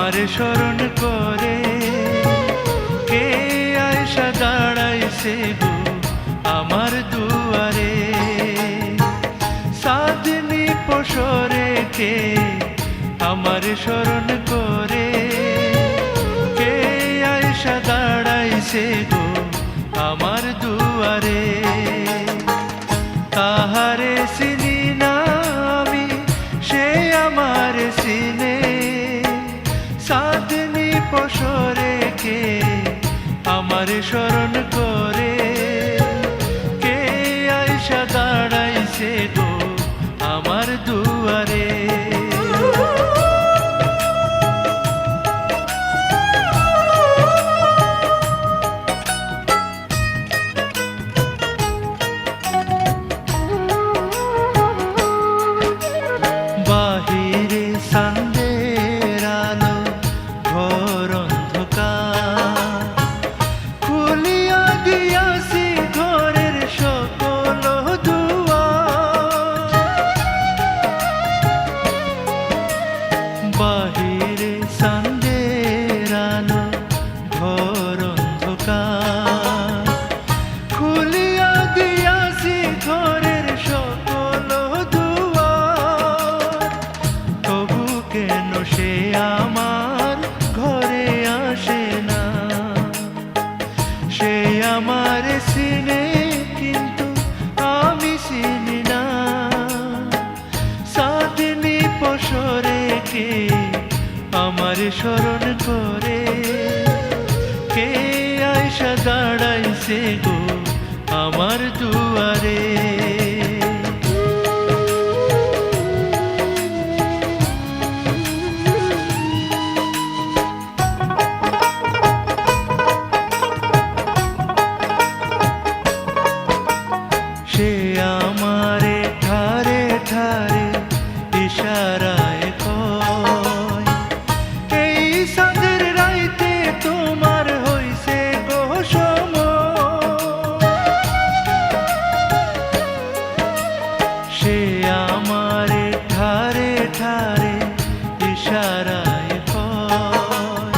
আমার স্মরণ করে কে আয়সা দাঁড়াইছে গো আমার দুয়ারে। সাধনী পসরে কে আমার স্মরণ করে কে আয়সা দাঁড়াইছে গো আমার দুয়ারে। তাহারে চিনি না আমি, সে আমার চিনে। সাধনী পসরে কে আমার স্মরণ করে কে আয়সা দাঁড়াইছে গো আমার দুয়ারে। বাহিরে চাঁদের আলো, ঘর অন্ধকার, খুলিয়া দিয়াছি ঘরের সকল দুয়ার। বাহিরে চাঁদের আলো, ঘর অন্ধকার, খুলিয়া দিয়াছি ঘরের সকল দুয়ার। তবু কেন সে আমার ঘরে আসে না? সে আমার চিনে কিন্তু আমি চিনি না। সাধনী পসরে কে আমার স্মরণ করে কে আয়সা দাঁড়াইছে গো আমার দুয়ারে। সে আমারে ঠারে ঠারে ইশারায় কয়, এই চাঁদের রাইতে তোমার হইছে গো সময়। সে আমারে ঠারে ঠারে ইশারায় কয়,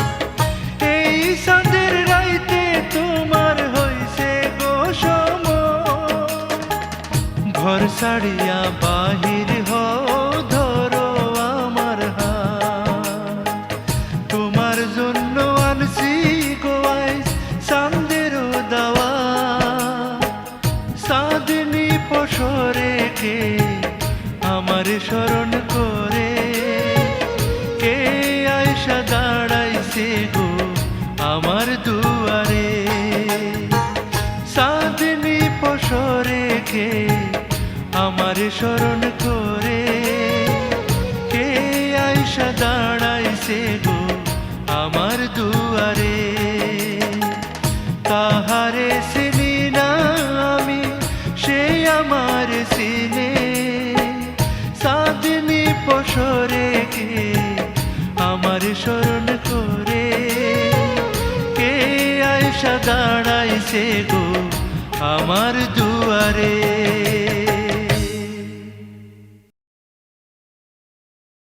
এই চাঁদের রাইতে তোমার হইছে গো সময়। ঘর ছাড়িয়া বাহির হও, ধরো আমার হাত। তোমার জন্য আনছি গো আইজ চাঁদেরও দাওয়া। সাধনী পসরে কে আমার স্মরণ করে কে আয়সা দাঁড়াইছে গো আমার দুয়ারে। সাধনী পসরে কে আমার স্মরণ করে কে আয়সা দাঁড়াইছে গো আমার দুয়ারে। তাহারে চিনি না আমি, সে আমার চিনে। সাধনী পসরে কে আমার স্মরণ করে কে আয়সা দাঁড়াইছে গো আমার